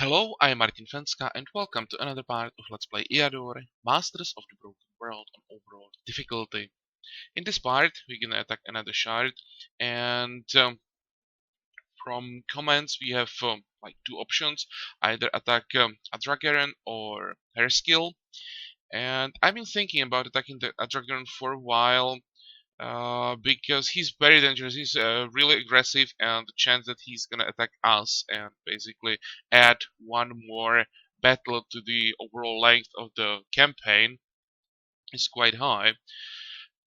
Hello, I am Martin Fenska and welcome to another part of Let's Play Eador, Masters of the Broken World on Overall difficulty. In this part, we're gonna attack another shard, and from comments we have like two options: either attack Adragaran or her skill. And I've been thinking about attacking the Adragaran for a while, because he's very dangerous. He's really aggressive, and the chance that he's gonna attack us and basically add one more battle to the overall length of the campaign is quite high.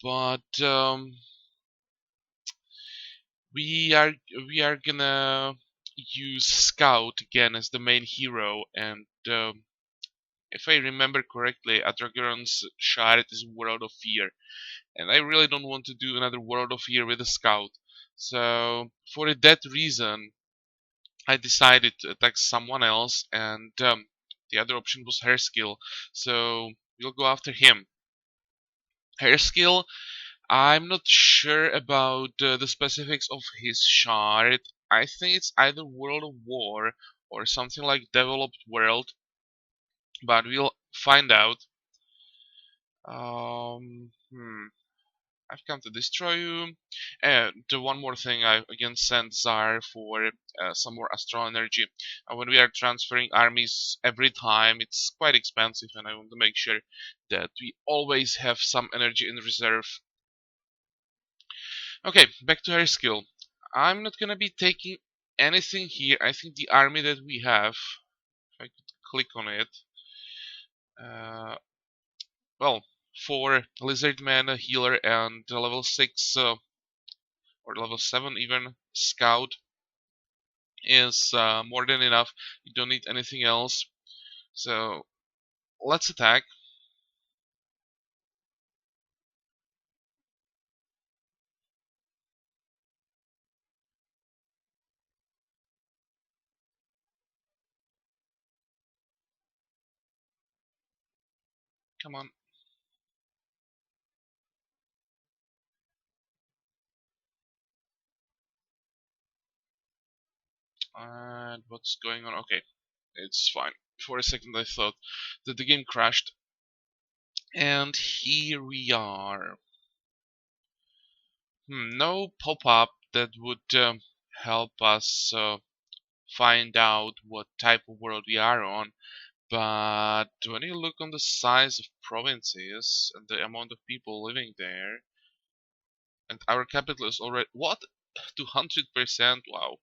But we are we are gonna use Scout again as the main hero, and if I remember correctly, Adragaron's shard is World of Fear, and I really don't want to do another World of Fear with a Scout. So for that reason, I decided to attack someone else, and the other option was her skill. So we'll go after him. Her skill, I'm not sure about the specifics of his shard. I think it's either World of War or something like Developed World, but we'll find out. I've come to destroy you. And the one more thing, I again sent Zar for some more astral energy. When we are transferring armies every time, it's quite expensive, and I want to make sure that we always have some energy in reserve. Okay, back to her skill. I'm not gonna be taking anything here. I think the army that we have, if I could click on it, uh, well, 4 Lizardman, a healer, and level 6 or level 7 even scout is more than enough. You don't need anything else. So let's attack. Come on. And what's going on? Okay, it's fine. For a second I thought that the game crashed. And here we are. No pop-up that would help us find out what type of world we are on. But when you look on the size of provinces and the amount of people living there, and our capital is already what 200%. Wow.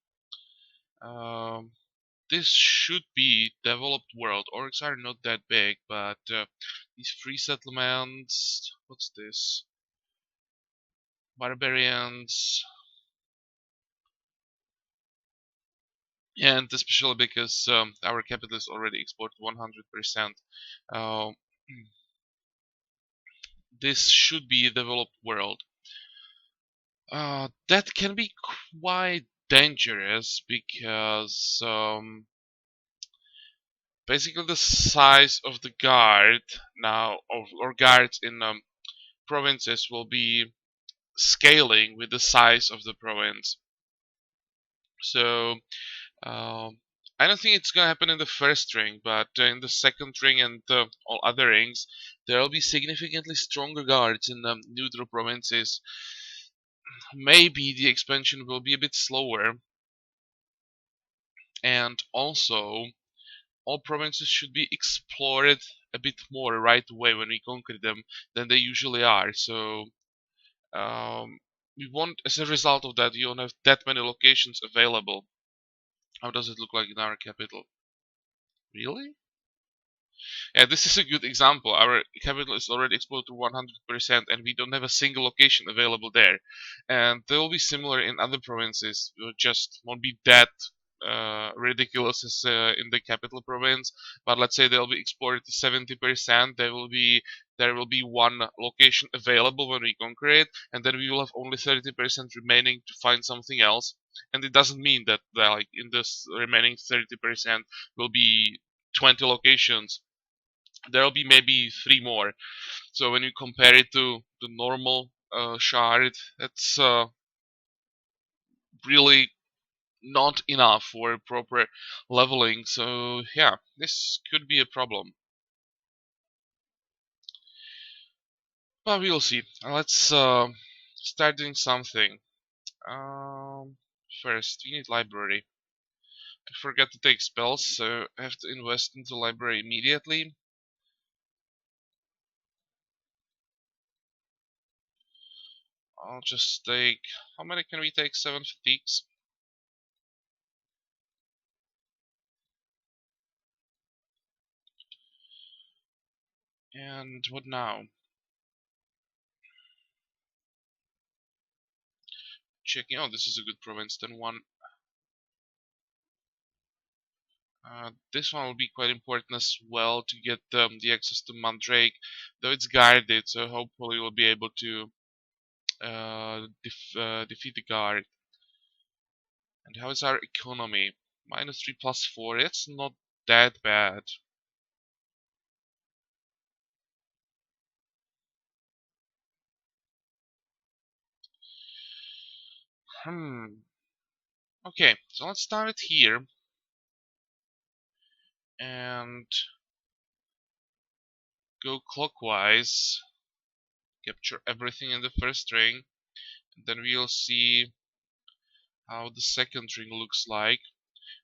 Um, this should be developed world. Orcs are not that big, but these free settlements. What's this? Barbarians. And especially because our capital is already exported 100%. Uh, this should be a developed world. That can be quite dangerous because basically the size of the guard now, or guards in provinces, will be scaling with the size of the province. So I don't think it's gonna happen in the first ring, but in the second ring and all other rings, there will be significantly stronger guards in neutral provinces. Maybe the expansion will be a bit slower, and also all provinces should be explored a bit more right away when we conquer them than they usually are. So we want, as a result of that, you don't have that many locations available. How does it look like in our capital? Really? Yeah, this is a good example. Our capital is already explored to 100%, and we don't have a single location available there. And they will be similar in other provinces. Just won't be that ridiculous as in the capital province. But let's say they'll be explored to 70%. There will be one location available when we conquer it, and then we will have only 30% remaining to find something else. And it doesn't mean that like in this remaining 30% will be 20 locations. There'll be maybe 3 more. So when you compare it to the normal shard, it's really not enough for proper leveling. So yeah, this could be a problem. But we'll see. Let's start doing something. Um, First, we need library. I forgot to take spells, so I have to invest into library immediately. I'll just take... How many can we take? 7 fatigues? And what now? Checking... Oh, this is a good province. Then one... this one will be quite important as well to get the access to Mandrake, though it's guarded, so hopefully we'll be able to defeat the guard. And how is our economy? -3 plus 4. It's not that bad. Hmm. Okay, so let's start it here and go clockwise. Capture everything in the first ring, and then we'll see how the second ring looks like.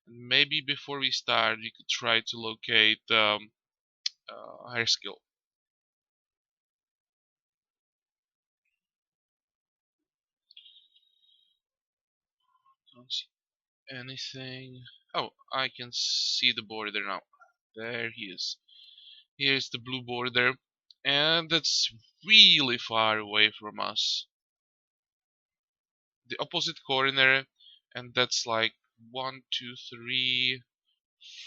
And maybe before we start, we could try to locate higher skill. Don't see anything. Oh, I can see the border now. There he is. Here's the blue border, and that's really far away from us. The opposite corner, and that's like 1, 2, 3,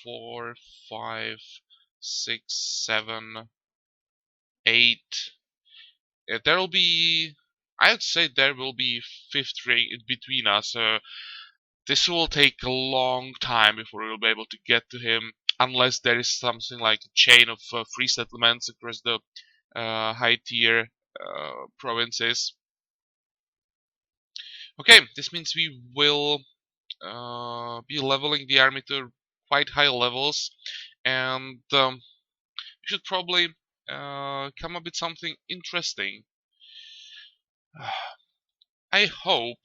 4, 5, 6, 7, 8. There will be, I would say there will be fifth ring in between us. This will take a long time before we'll be able to get to him, unless there is something like a chain of free settlements across the high tier provinces. Okay, this means we will be leveling the army to quite high levels, and we should probably come up with something interesting. I hope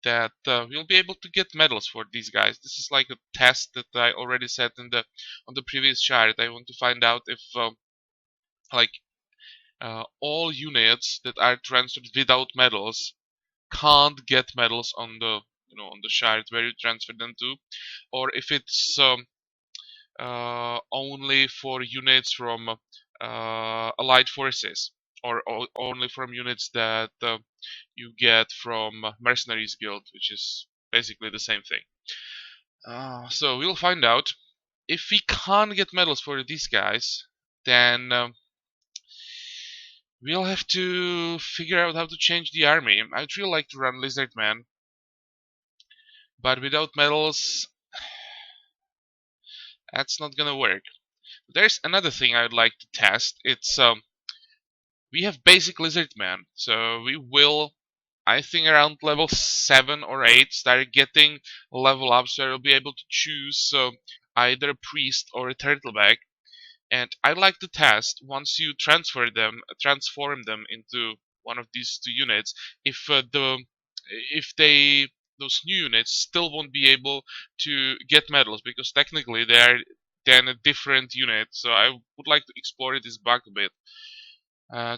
that we'll be able to get medals for these guys. This is like a test that I already said in the on the previous chart. I want to find out if like all units that are transferred without medals can't get medals on the on the chart where you transfer them to, or if it's only for units from allied forces, or only from units that you get from mercenaries guild, which is basically the same thing. So we'll find out. If we can't get medals for these guys, then we'll have to figure out how to change the army. I'd really like to run Lizardman, but without medals, that's not gonna work. There's another thing I'd like to test. It's we have basic Lizardman, so we will, I think, around level 7 or 8 start getting level up, so we'll be able to choose either a priest or a turtleback. And I'd like to test, once you transform them into one of these two units, if they those new units still won't be able to get medals, because technically they are then a different unit. So I would like to explore this bug a bit.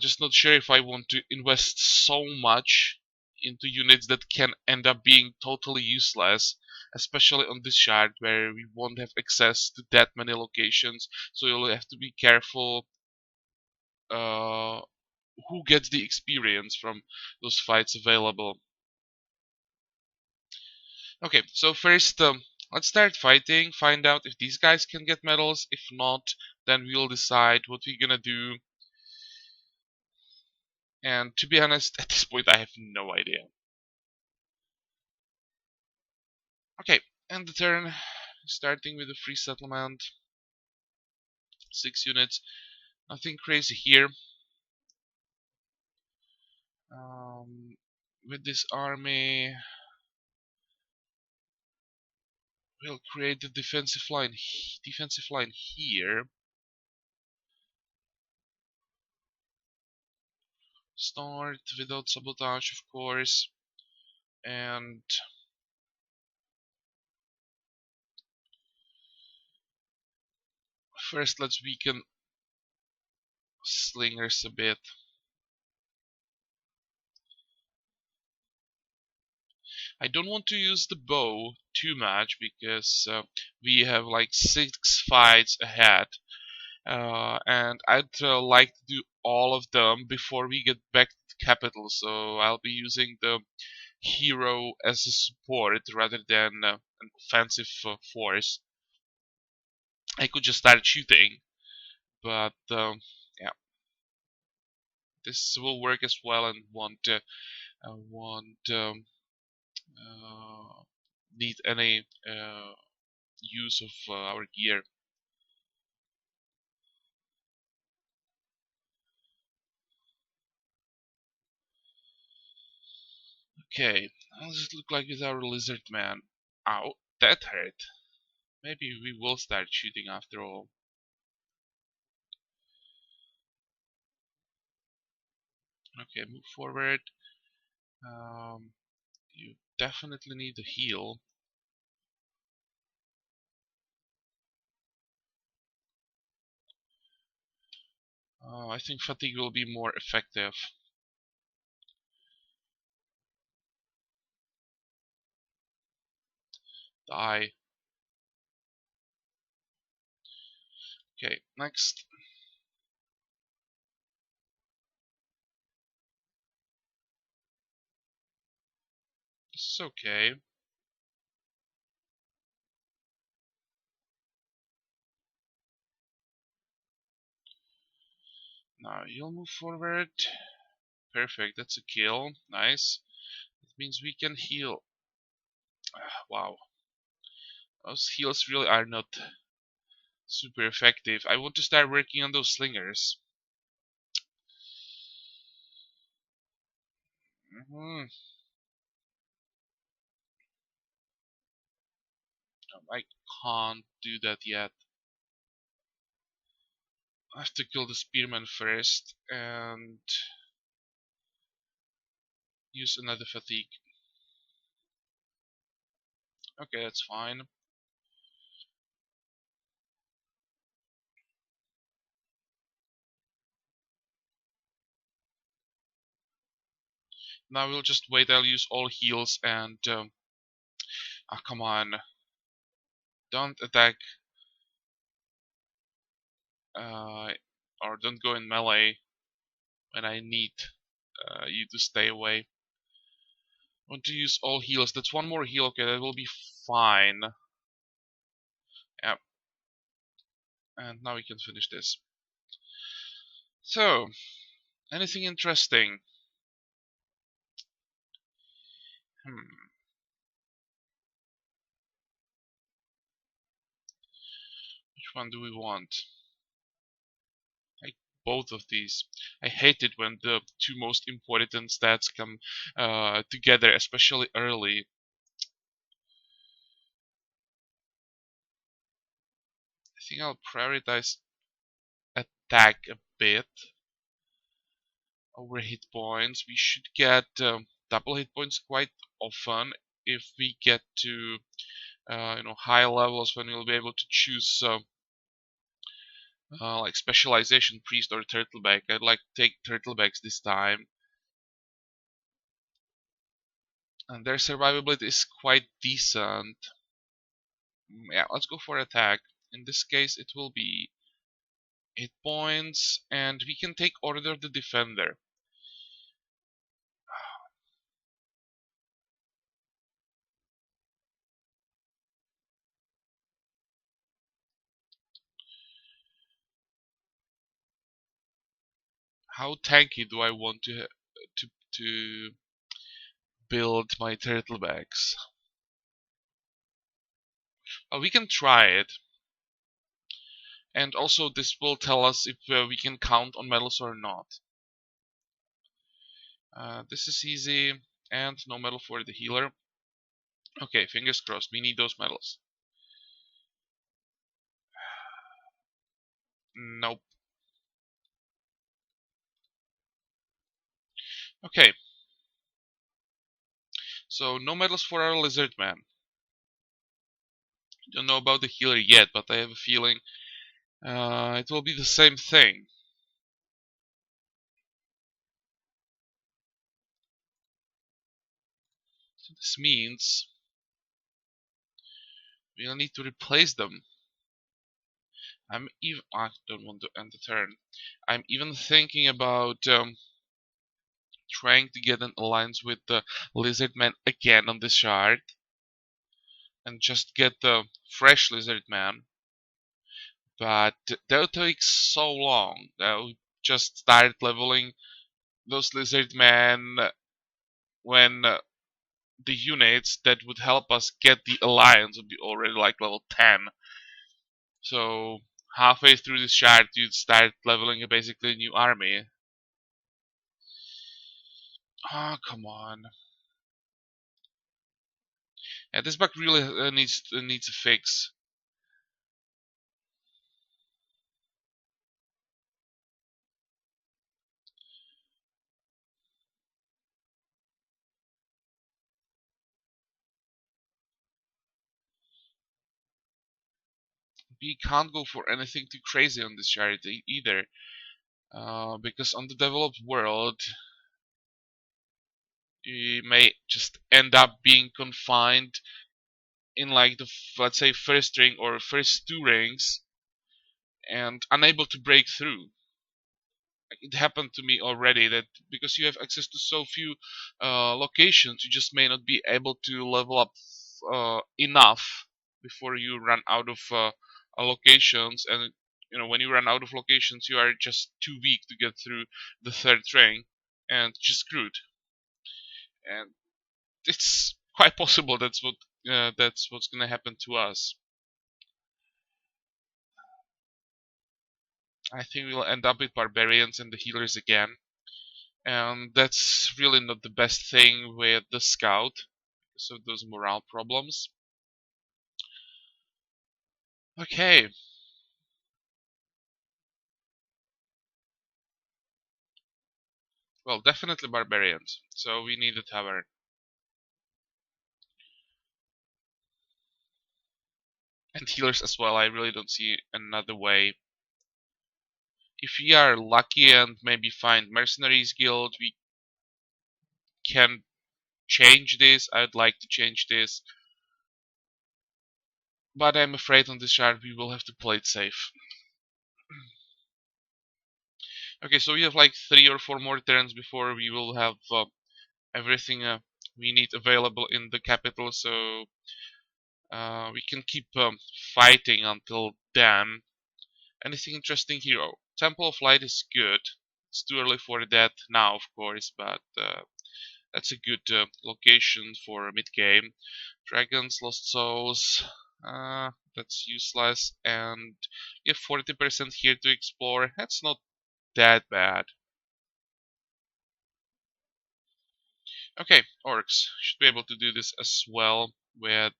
Just not sure if I want to invest so much into units that can end up being totally useless, especially on this chart where we won't have access to that many locations. So you'll have to be careful uh, who gets the experience from those fights available. Okay, so first let's start fighting, find out if these guys can get medals. If not, then we'll decide what we're gonna do. And to be honest, at this point I have no idea. Okay, end the turn, starting with a free settlement. 6 units, nothing crazy here. With this army, We'll create the defensive line here. Start without sabotage, of course, and first let's weaken slingers a bit. I don't want to use the bow too much because we have like 6 fights ahead, and I'd like to do all of them before we get back to the capital. So I'll be using the hero as a support rather than an offensive force. I could just start shooting, but yeah, this will work as well, and won't uh, need any use of our gear. Okay, how does it look like with our lizard man? Ow, that hurt. Maybe we will start shooting after all. Okay, move forward. You definitely need a heal. I think fatigue will be more effective. Die. Okay, next. This is okay. Now you'll move forward. Perfect, that's a kill. Nice. That means we can heal. Wow. Those heals really are not super effective. I want to start working on those slingers. Mhm. I can't do that yet. I have to kill the spearman first and use another fatigue. Okay, that's fine. Now we'll just wait. I'll use all heals and come on, don't attack uh, or don't go in melee when I need you to stay away. I want to use all heals. That's one more heal. Okay, that will be fine. Yep. And now we can finish this. So, anything interesting? Hmm. Which one do we want? I both of these. I hate it when the two most important stats come together, especially early. I think I'll prioritize attack a bit over hit points. We should get double hit points quite often if we get to high levels when we'll be able to choose like specialization priest or turtleback. I'd like to take turtlebacks this time, and their survivability is quite decent. Yeah, let's go for attack. In this case, it will be hit points, and we can take Order of the Defender. How tanky do I want to build my turtlebacks? We can try it, and also this will tell us if we can count on medals or not. This is easy, and no medal for the healer. Okay, fingers crossed. We need those medals. Nope. Okay, so no medals for our lizard man. Don't know about the healer yet, but I have a feeling it will be the same thing. So this means we'll need to replace them. I don't want to end the turn. I'm even thinking about trying to get an alliance with the lizard man again on this shard, and just get the fresh lizard man. But that'll take so long. That'll just start leveling those lizard men when the units that would help us get the alliance would be already like level 10. So halfway through this shard, you'd start leveling basically a new army. Oh, come on. Yeah, this bug really needs a fix. We can't go for anything too crazy on this shard either, because on the developed world, you may just end up being confined in like the let's say first ring or first two rings and unable to break through. It happened to me already that because you have access to so few locations, you just may not be able to level up enough before you run out of locations. And when you run out of locations, you are just too weak to get through the third ring, and just screwed. And it's quite possible that's what's gonna happen to us. I think we'll end up with barbarians and the healers again. And that's really not the best thing with the scout because of those morale problems. Okay, well, definitely barbarians. So we need a tavern. And healers as well. I really don't see another way. If we are lucky and maybe find mercenaries guild, we can change this. I'd like to change this. But I'm afraid on this shard we will have to play it safe. Okay, so we have like 3 or 4 more turns before we will have everything we need available in the capital, so we can keep fighting until then. Anything interesting here? Oh, Temple of Light is good. It's too early for that now, of course, but that's a good location for mid-game. Dragons, Lost Souls, that's useless, and we have 40% here to explore. That's not that bad. Okay, orcs should be able to do this as well with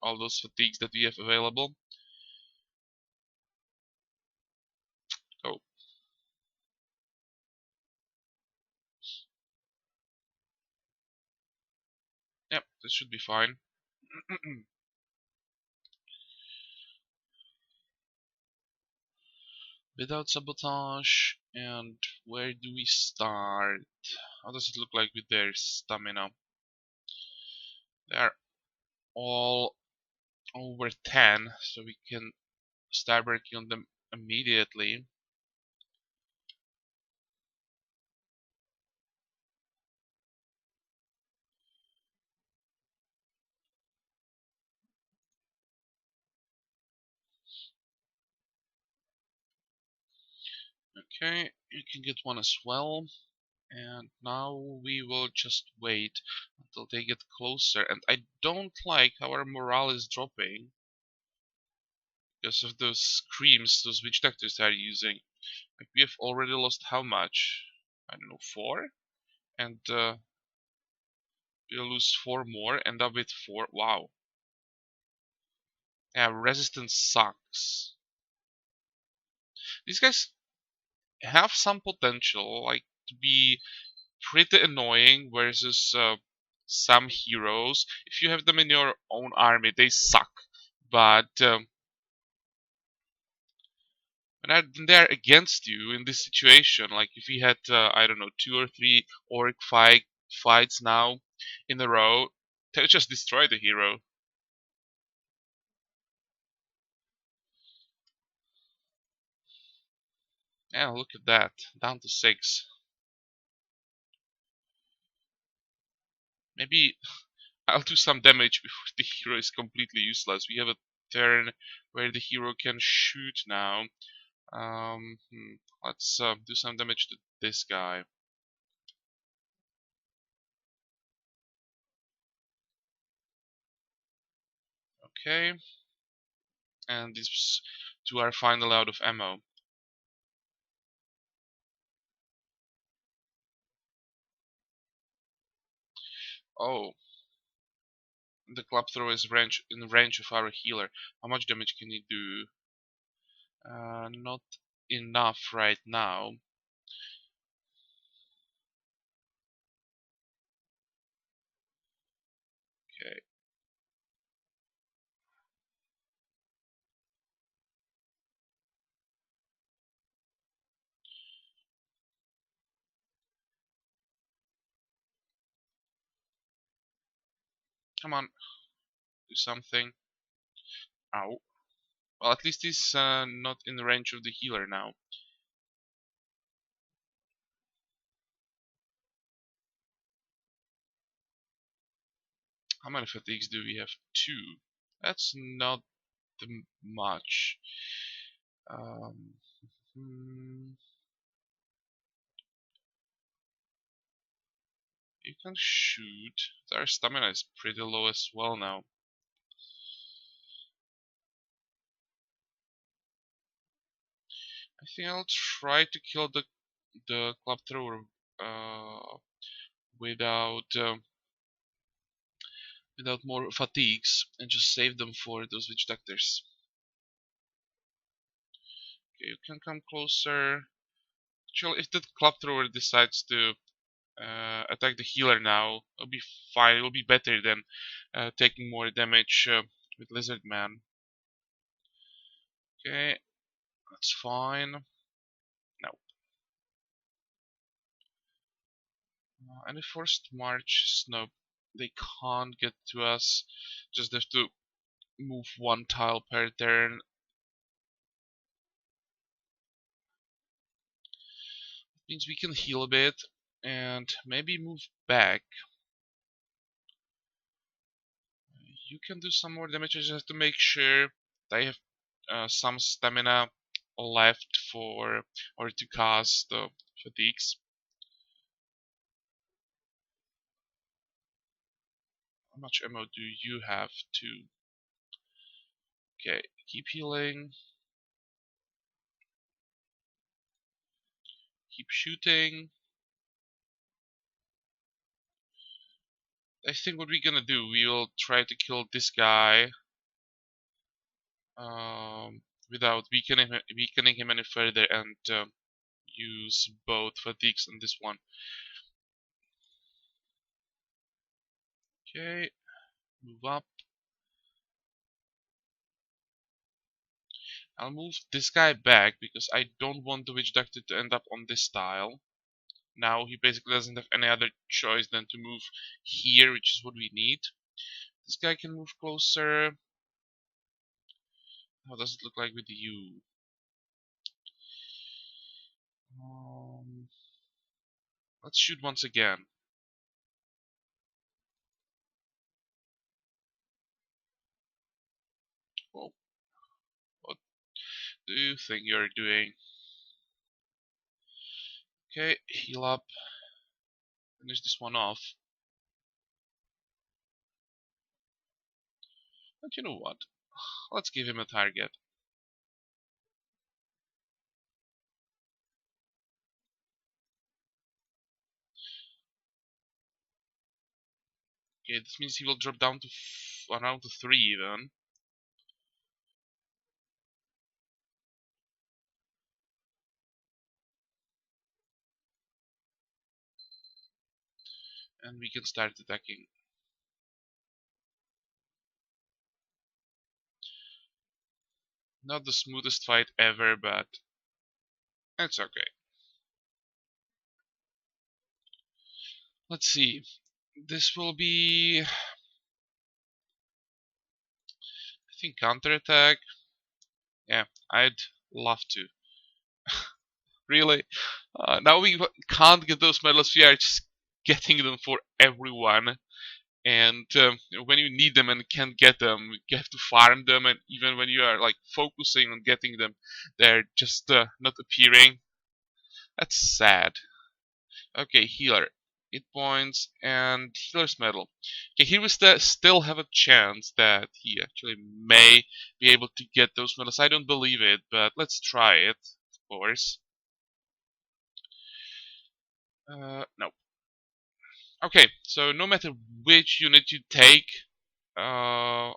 all those fatigues that we have available. Oh, yep, this should be fine. Without sabotage, and where do we start? How does it look like with their stamina? They are all over 10, so we can start working on them immediately. Okay, you can get one as well. And now we will just wait until they get closer. And I don't like how our morale is dropping because of those screams those witch doctors are using. Like we have already lost how much? I don't know, 4? And we'll lose 4 more, end up with 4. Wow. Yeah, resistance sucks. These guys have some potential, like to be pretty annoying versus some heroes. If you have them in your own army, they suck. But when they're against you in this situation, like if we had, I don't know, 2 or 3 orc fights now in a row, they'll just destroy the hero. Yeah, look at that. Down to 6. Maybe I'll do some damage before the hero is completely useless. We have a turn where the hero can shoot now. Let's do some damage to this guy. Okay, and these two are finally out of ammo. Oh, the club thrower is in range of our healer. How much damage can he do? Not enough right now. Okay, come on, do something. Ow. Well, at least he's not in the range of the healer now. How many fatigues do we have? 2. That's not much. Um, hmm, you can shoot. Their stamina is pretty low as well now. I think I'll try to kill the club thrower without without more fatigues and just save them for those witch doctors. Okay, you can come closer. Actually, if the club thrower decides to attack the healer now, it'll be fine. It'll be better than taking more damage with Lizard Man. Okay, that's fine. No. And the forced march, no, they can't get to us. Just have to move 1 tile per turn. Means we can heal a bit and maybe move back. You can do some more damage. I just have to make sure they have some stamina left for or to cast the fatigues. How much ammo do you have to? Okay, keep healing. Keep shooting. I think what we're gonna do, we will try to kill this guy without weakening him any further and use both fatigues on this one. Okay, move up. I'll move this guy back because I don't want the witch doctor to end up on this tile. Now he basically doesn't have any other choice than to move here, which is what we need. This guy can move closer. How does it look like with you? Um, let's shoot once again. Oh, what do you think you're doing? Okay, heal up. Finish this one off. But you know what? Let's give him a target. Okay, this means he will drop down to around to 3 even. And we can start attacking. Not the smoothest fight ever, but it's okay. Let's see. This will be, I think, counterattack. Yeah, I'd love to. Really. Now we can't get those medals. We are just getting them for everyone. And when you need them and can't get them, you have to farm them. And even when you are like focusing on getting them, they're just not appearing. That's sad. Okay, healer. 8 points and healer's medal. Okay, here we still have a chance that he actually may be able to get those medals. I don't believe it, but let's try it, of course. No. Okay, so no matter which unit you take, uh,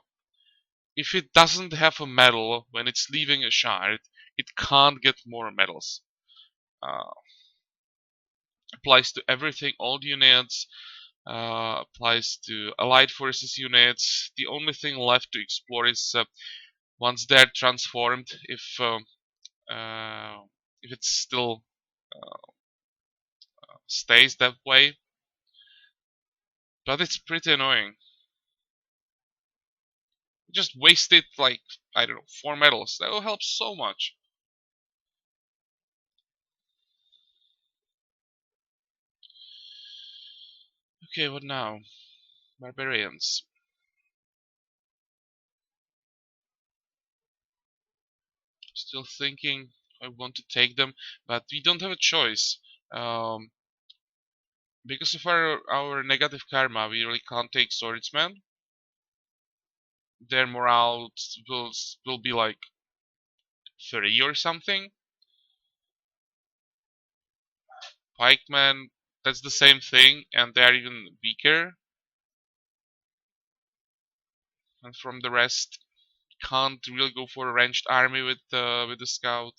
if it doesn't have a medal when it's leaving a shard, it can't get more medals. Uh, applies to everything, all units, applies to allied forces units. The only thing left to explore is once they're transformed, if it still stays that way. But it's pretty annoying. Just wasted like, I don't know, 4 medals. That will help so much. Okay, what now? Barbarians. Still thinking I want to take them, but we don't have a choice. Um, because of our negative karma, we really can't take swordsmen. Their morale will be like 3 or something. Pikemen, that's the same thing, and they're even weaker. And from the rest, can't really go for a ranged army with the scout.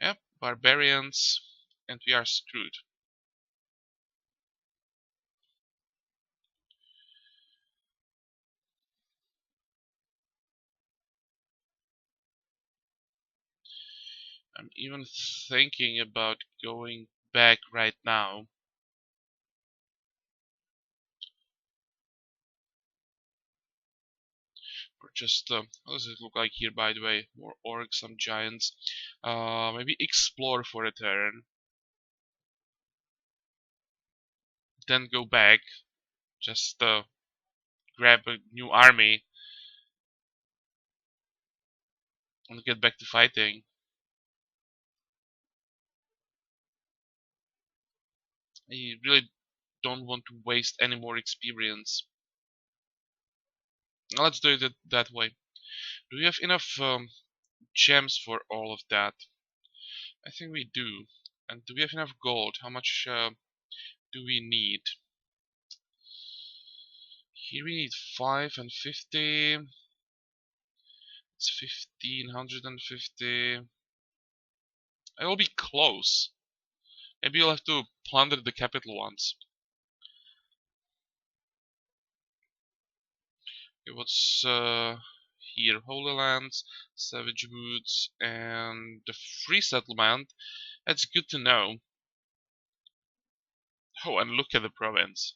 Yep, barbarians, and we are screwed. I'm even thinking about going back right now. Or just, what does it look like here, by the way? More orcs, some giants. Maybe explore for a turn. Then go back. Just grab a new army and get back to fighting. I really don't want to waste any more experience. Let's do it that way. Do we have enough gems for all of that? I think we do. And do we have enough gold? How much do we need? Here we need 5 and 50. It's 1550. I will be close. Maybe you'll have to plunder the capital once. Okay, what's here? Holy Lands, Savage Woods, and the Free Settlement. That's good to know. Oh, and look at the province.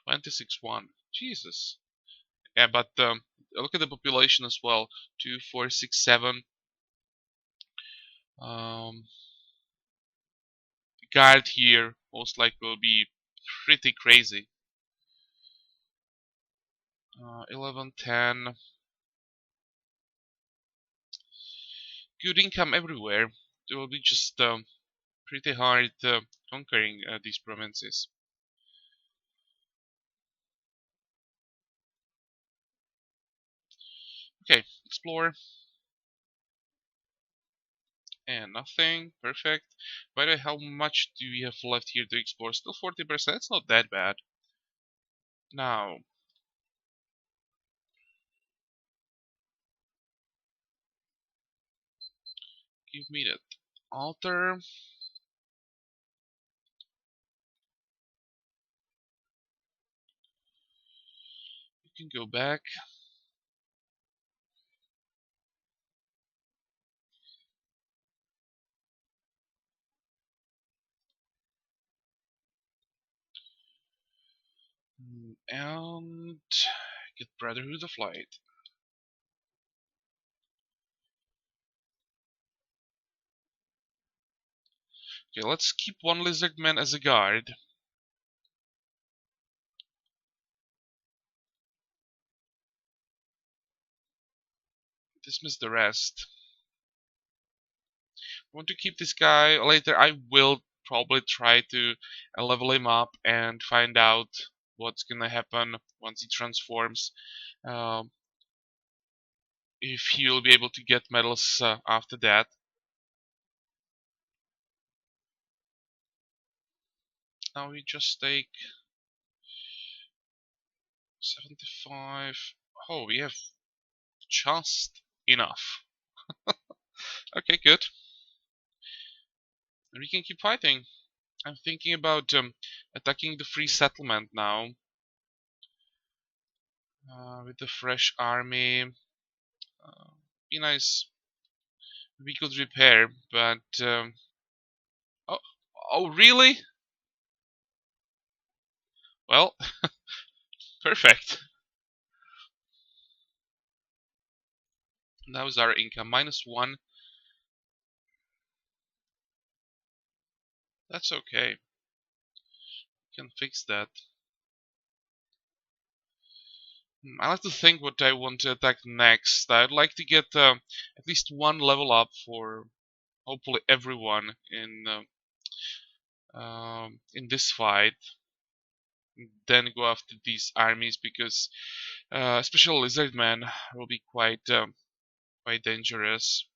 26-1. Jesus. Yeah, but look at the population as well. 2467. Um, guard here most likely will be pretty crazy. 1110. Good income everywhere. It will be just pretty hard conquering these provinces. Okay, explore. And nothing. Perfect. By the way, how much do we have left here to explore? Still 40%. It's not that bad. Now, Give me that altar. You can go back. And get Brotherhood of Light. Okay, let's keep one lizard man as a guard. Dismiss the rest. I want to keep this guy. Later I will probably try to level him up and find out what's gonna happen once he transforms. Um, if he'll be able to get medals after that. Now we just take 75. Oh, we have just enough. Okay, good. And we can keep fighting. I'm thinking about attacking the free settlement now. With the fresh army. Be nice. We could repair, but oh, oh, really? Well, perfect. That was our income -1. That's okay. We can fix that. I like to think what I want to attack next. I'd like to get at least one level up for hopefully everyone in this fight. Then go after these armies because especially Lizardman will be quite dangerous.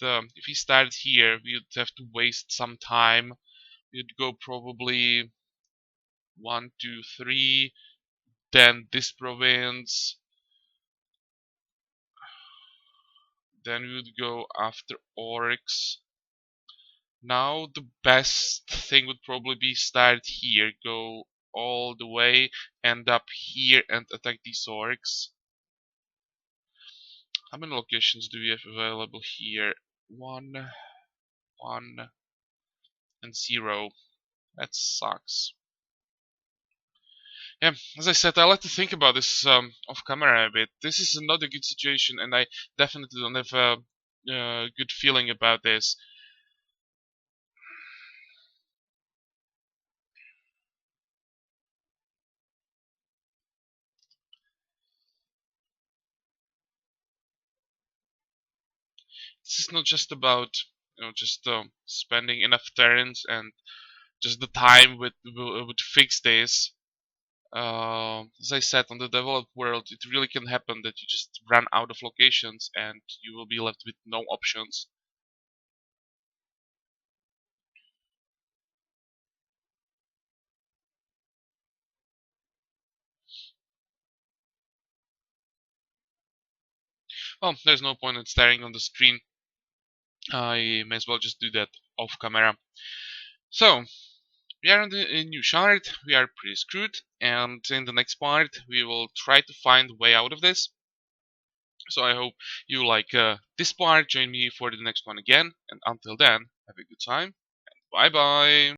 But if he started here, we'd have to waste some time. We'd go probably 1, 2, 3, then this province. Then we would go after orcs. Now the best thing would probably be start here, go all the way, end up here and attack these orcs. How many locations do we have available here? 1, 1, and 0. That sucks. Yeah, as I said, I like to think about this off camera a bit. This is not a good situation, and I definitely don't have a good feeling about this. This is not just about just spending enough turns and just the time would fix this. As I said, on the developed world, it really can happen that you just run out of locations and you will be left with no options. Well, there's no point in staring on the screen. I may as well just do that off camera. So, we are on the new shard, we are pretty screwed, and in the next part we will try to find a way out of this. So I hope you like this part, join me for the next one again, and until then, have a good time, bye bye!